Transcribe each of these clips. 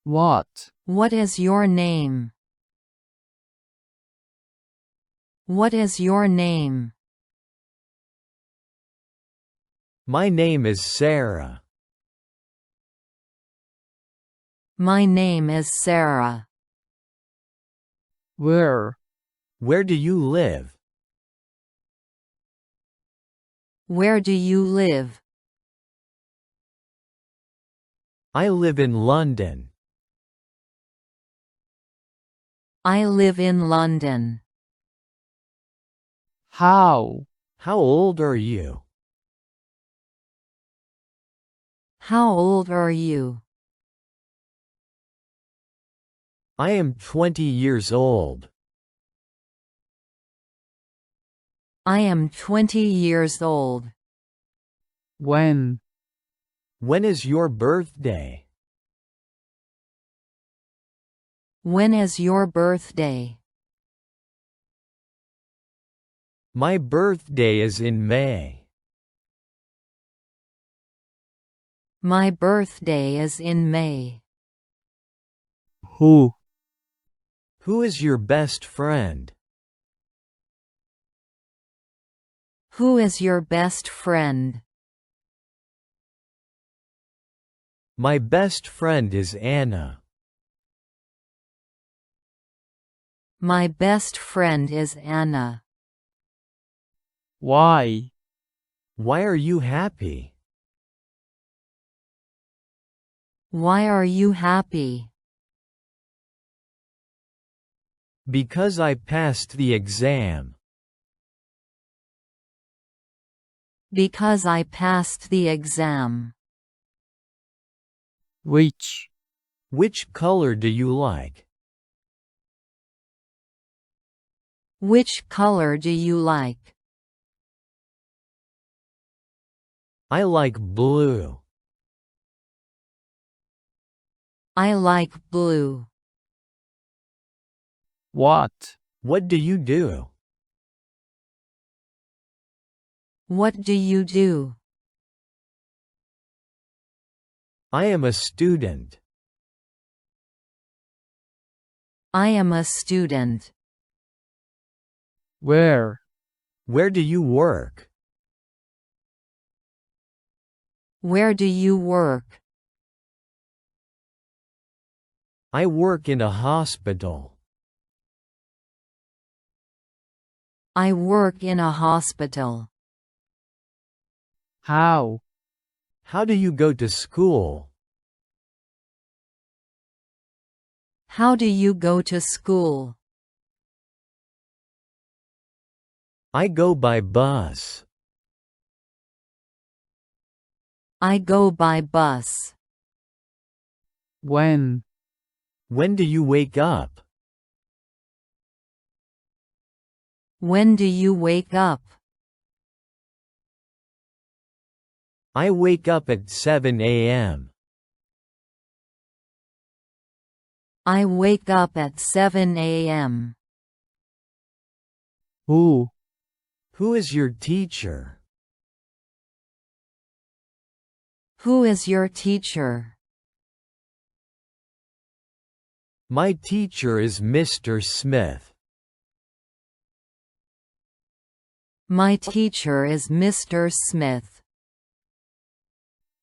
What? What is your name? What is your name? My name is Sarah. My name is Sarah. Where? Where do you live? Where do you live? I live in London. I live in London. How? How old are you? How old are you? I am 20 years old. I am 20 years old. When? When is your birthday? When is your birthday? My birthday is in May. My birthday is in May. Who? Who is your best friend? Who is your best friend? My best friend is Anna. My best friend is Anna. Why? Why are you happy? Why are you happy? Because I passed the exam. Because I passed the exam. Which? Which color do you like? Which color do you like? I like blue. I like blue. What? What do you do? What do you do? I am a student. I am a student. Where? Where do you work? Where do you work? I work in a hospital. I work in a hospital. How? How do you go to school? How do you go to school? I go by bus. I go by bus. When? When do you wake up? When do you wake up? I wake up at 7 a.m. I wake up at 7 a.m. Who? Who is your teacher? Who is your teacher? My teacher is Mr. Smith. My teacher is Mr. Smith.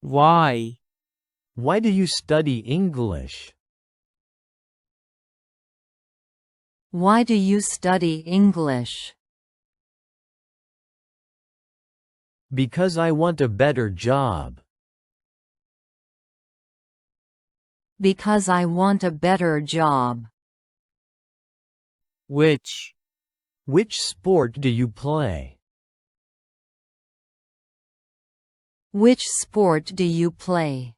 Why? Why do you study English? Why do you study English? Because I want a better job. Because I want a better job. Which? Which sport do you play? Which sport do you play?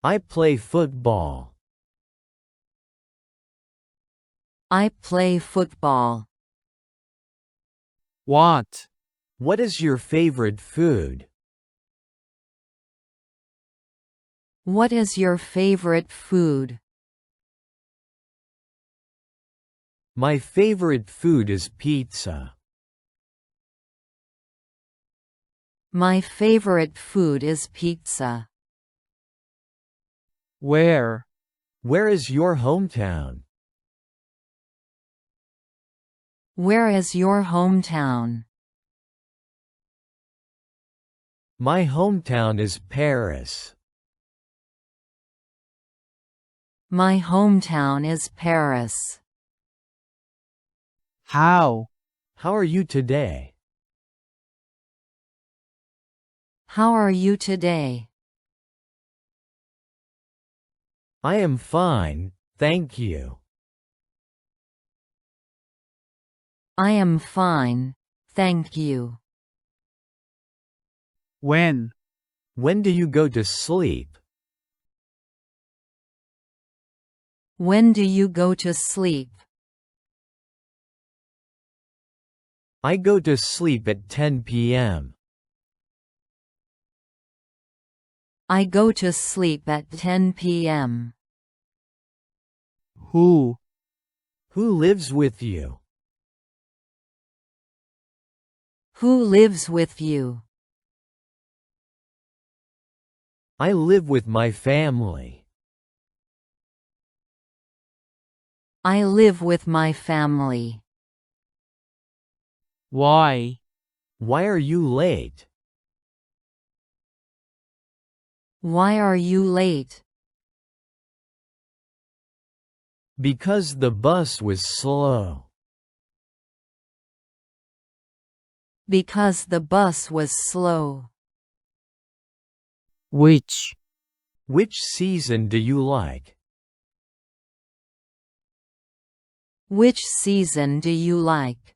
I play football. I play football. What? What is your favorite food? What is your favorite food? My favorite food is pizza. My favorite food is pizza. Where? Where is your hometown? Where is your hometown? My hometown is Paris. My hometown is Paris. How? How are you today? How are you today? I am fine, thank you. I am fine, thank you. When? When do you go to sleep? When do you go to sleep? I go to sleep at 10 p.m. I go to sleep at 10 p.m. Who? Who lives with you? Who lives with you? I live with my family. I live with my family. Why? Why are you late? Why are you late? Because the bus was slow. Because the bus was slow. Which? Which season do you like? Which season do you like?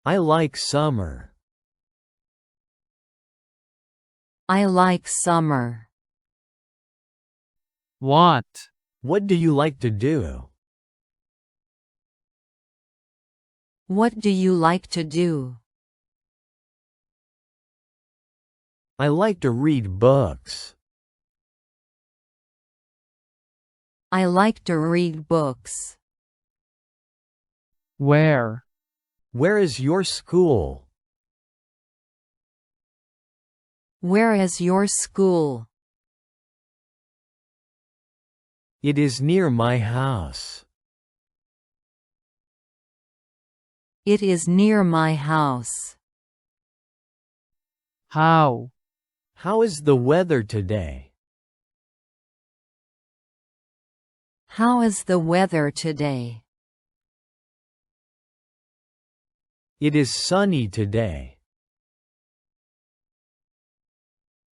I like summer. I like summer. What? What do you like to do? What do you like to do? I like to read books. I like to read books. Where? Where is your school? Where is your school? It is near my house. It is near my house. How? How is the weather today? How is the weather today? It is sunny today.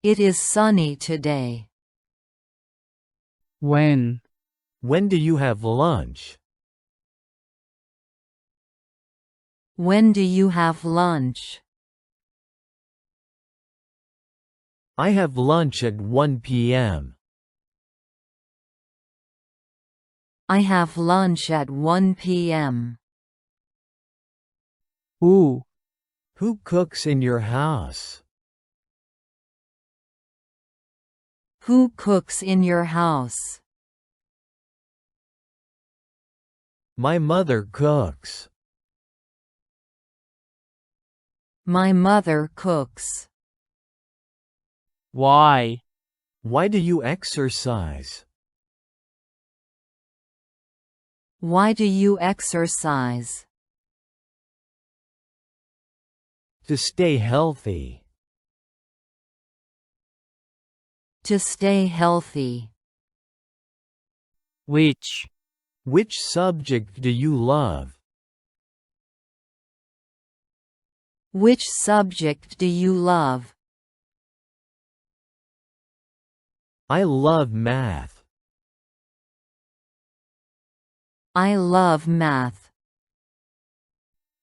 It is sunny today. When? When do you have lunch? When do you have lunch? I have lunch at 1 p.m. I have lunch at 1 p.m. Who? Who cooks in your house? Who cooks in your house? My mother cooks. My mother cooks. Why? Why do you exercise? Why do you exercise? To stay healthy. To stay healthy. Which? Which subject do you love? Which subject do you love? I love math. I love math.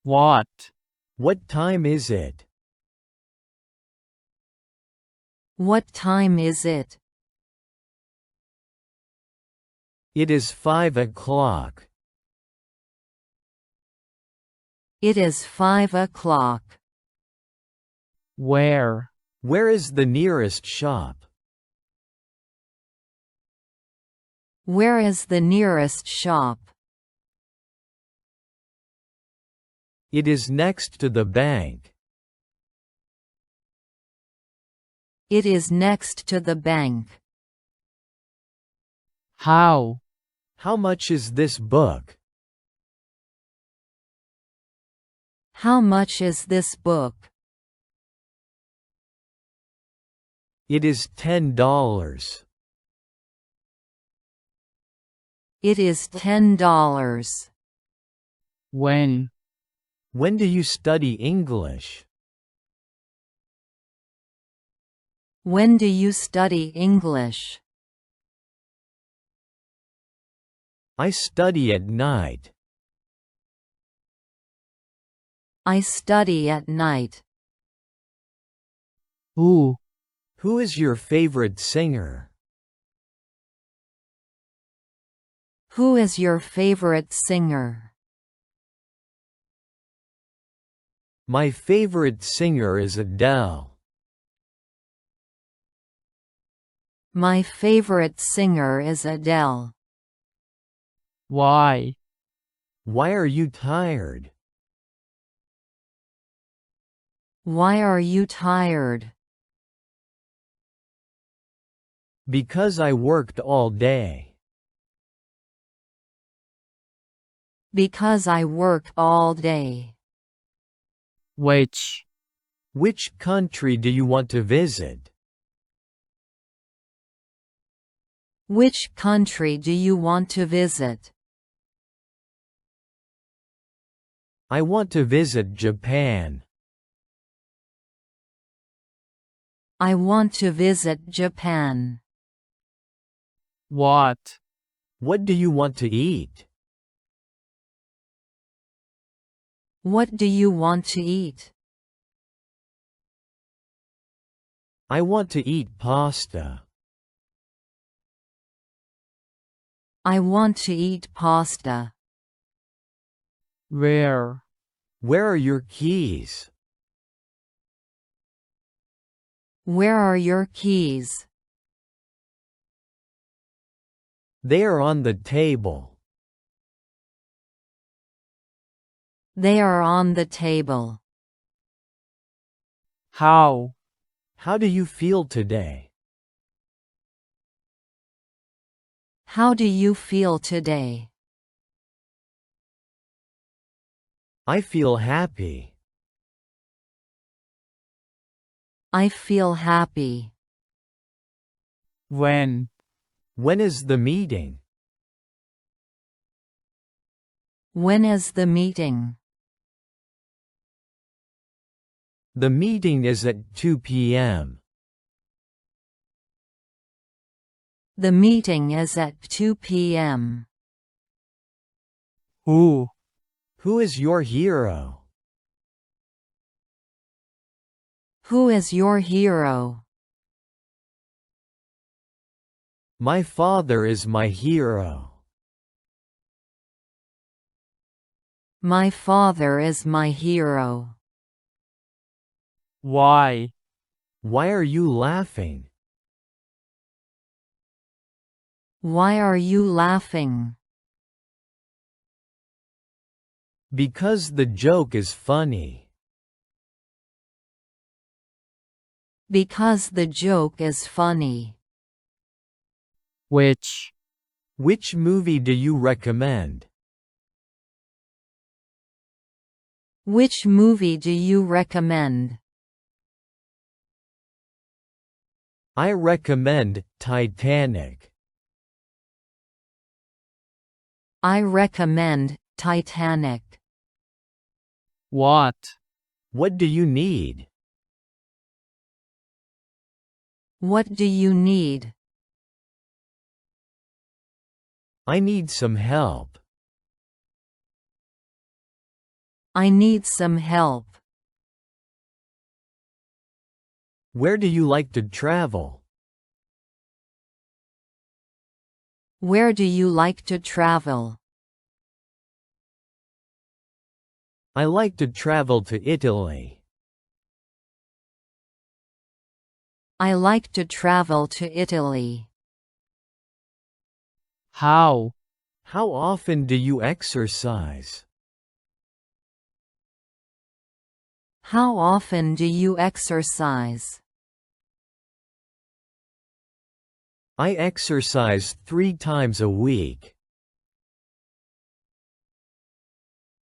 What? What time is it? What time is it? It is 5 o'clock. It is 5 o'clock. Where? Where is the nearest shop? Where is the nearest shop? It is next to the bank. It is next to the bank. How? How much is this book? How much is this book? It is $10. It is $10. When? When do you study English? When do you study English? I study at night. I study at night. Who? Who is your favorite singer? Who is your favorite singer? My favorite singer is Adele. My favorite singer is Adele. Why? Why are you tired? Why are you tired? Because I worked all day. Because I work all day. Which? Which country do you want to visit? Which country do you want to visit? I want to visit Japan. I want to visit Japan. What? What do you want to eat? What do you want to eat? I want to eat pasta. I want to eat pasta. Where? Where are your keys? Where are your keys? They are on the table. They are on the table. How? How do you feel today? How do you feel today? I feel happy. I feel happy. When? When is the meeting? When is the meeting? The meeting is at 2 p.m. The meeting is at 2 p.m. Who? Who is your hero? Who is your hero? My father is my hero. My father is my hero. Why? Why are you laughing? Why are you laughing? Because the joke is funny. Because the joke is funny. Which? Which movie do you recommend? Which movie do you recommend? I recommend Titanic. I recommend Titanic. What? What do you need? What do you need? I need some help. I need some help. Where do you like to travel? Where do you like to travel? I like to travel to Italy. I like to travel to Italy. How? How often do you exercise? How often do you exercise? I exercise 3 times a week.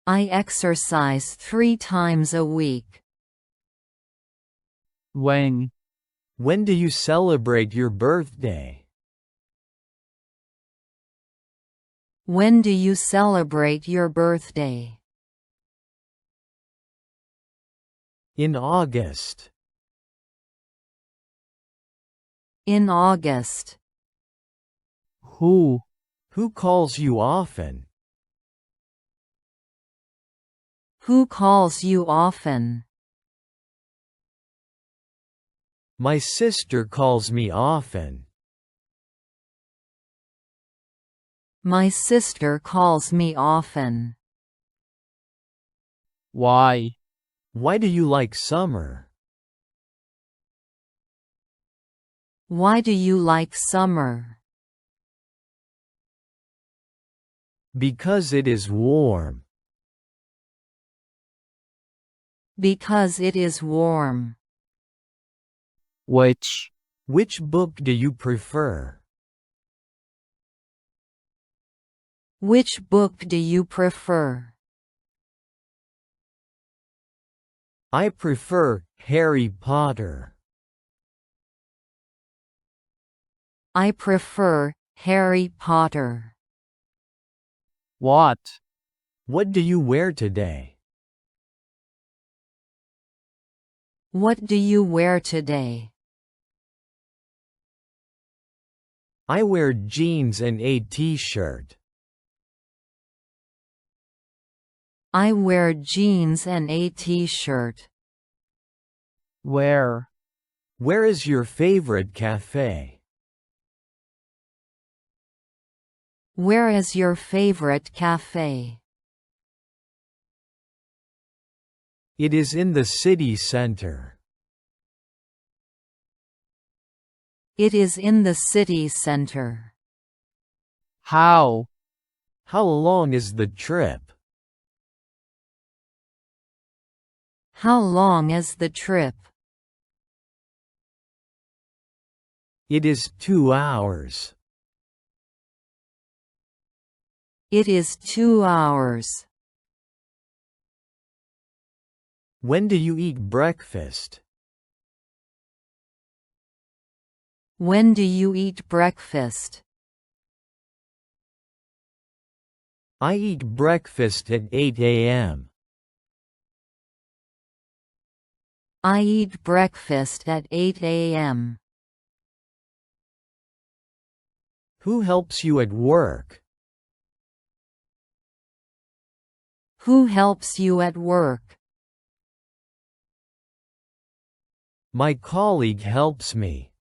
I exercise 3 times a week. When do you celebrate your birthday? When do you celebrate your birthday? In August. In August. Who calls you often? Who calls you often? My sister calls me often. My sister calls me often. Why Why do you like summer? Why do you like summer? Because it is warm. Because it is warm. Which book do you prefer? Which book do you prefer? I prefer Harry Potter. I prefer Harry Potter. What do you wear today? What do you wear today? I wear jeans and a t-shirt. I wear jeans and a t-shirt. Where is your favorite cafe? Where is your favorite cafe? It is in the city center. It is in the city center. How long is the trip? How long is the trip? It is 2 hours. It is 2 hours. When do you eat breakfast? When do you eat breakfast? I eat breakfast at 8 a.m. I eat breakfast at 8 a.m. Who helps you at work? Who helps you at work? My colleague helps me.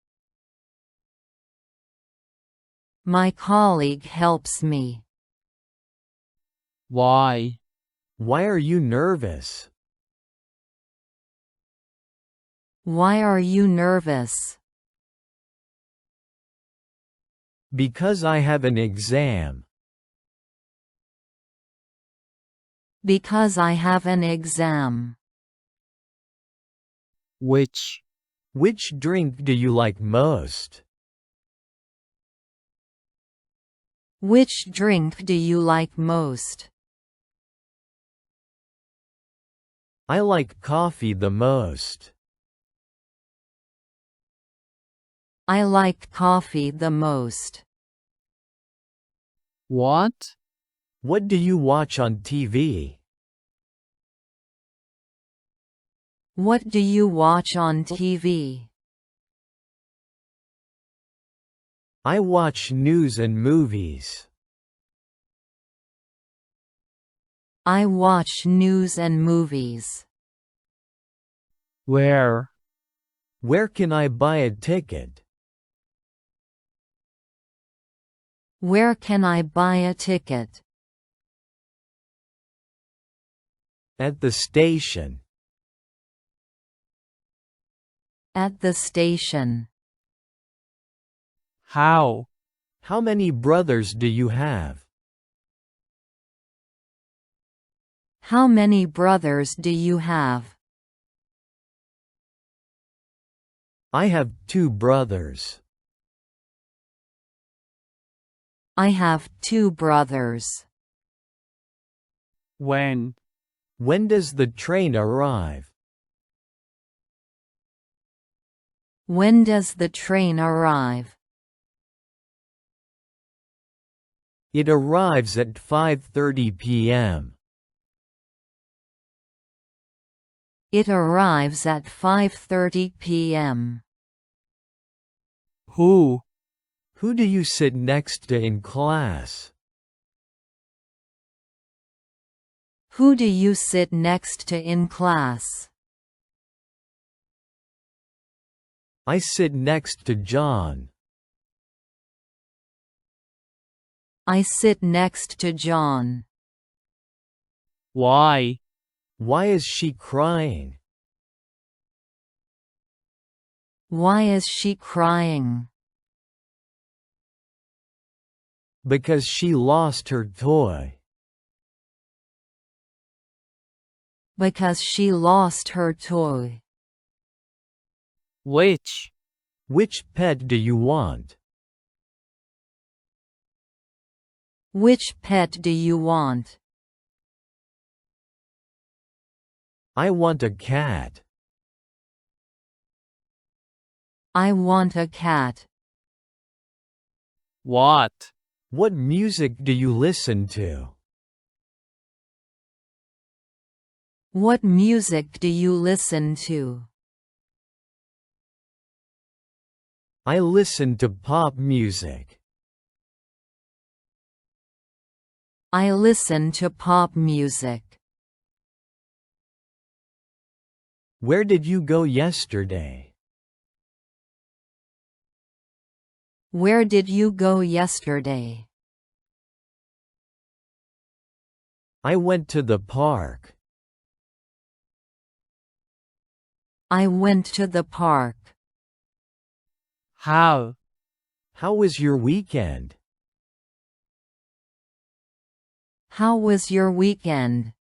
My colleague helps me. why Why are you nervous? Why are you nervous? Because I have an exam. Because I have an exam. which drink do you like most? Which drink do you like most? I like coffee the most. I like coffee the most. what What do you watch on TV? What do you watch on TV? I watch news and movies. I watch news and movies. where Where can I buy a ticket? Where can I buy a ticket? At the station. At the station. how How many brothers do you have? How many brothers do you have? I have 2 brothers. I have 2 brothers. When? When does the train arrive? When does the train arrive? It arrives at 5:30 p.m. It arrives at 5:30 p.m. Who? Who do you sit next to in class? Who do you sit next to in class? I sit next to John. I sit next to John. Why? Why is she crying? Why is she crying? Because she lost her toy. Because she lost her toy. Which? Which pet do you want? Which pet do you want? I want a cat. I want a cat. What? What music do you listen to? What music do you listen to? I listen to pop music. I listen to pop music. Where did you go yesterday? Where did you go yesterday? I went to the park. I went to the park. How? How was your weekend? How was your weekend?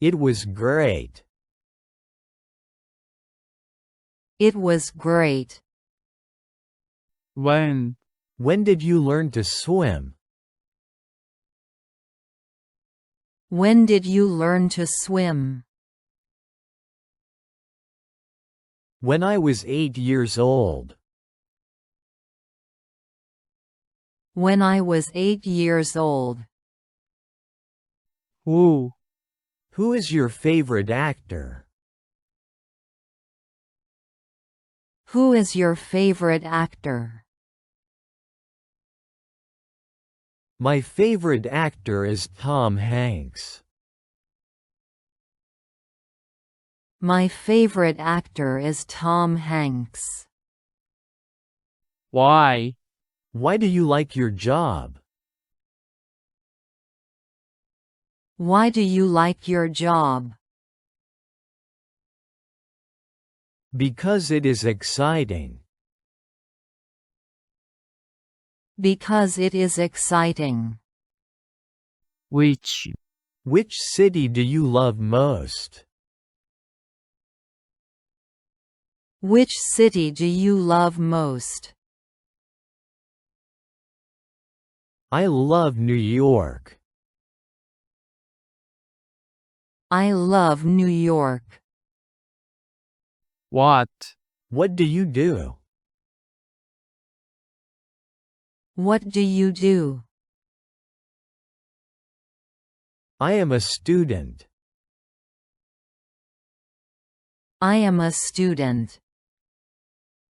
It was great. It was great. When? When did you learn to swim? When did you learn to swim? When I was 8 years old. When I was 8 years old. Who? Who is your favorite actor? Who is your favorite actor? My favorite actor is Tom Hanks. My favorite actor is Tom Hanks. Why? Why do you like your job? Why do you like your job? Because it is exciting. Because it is exciting. Which? Which city do you love most? Which city do you love most? I love New York. I love New York. What? What do you do? What do you do? I am a student. I am a student.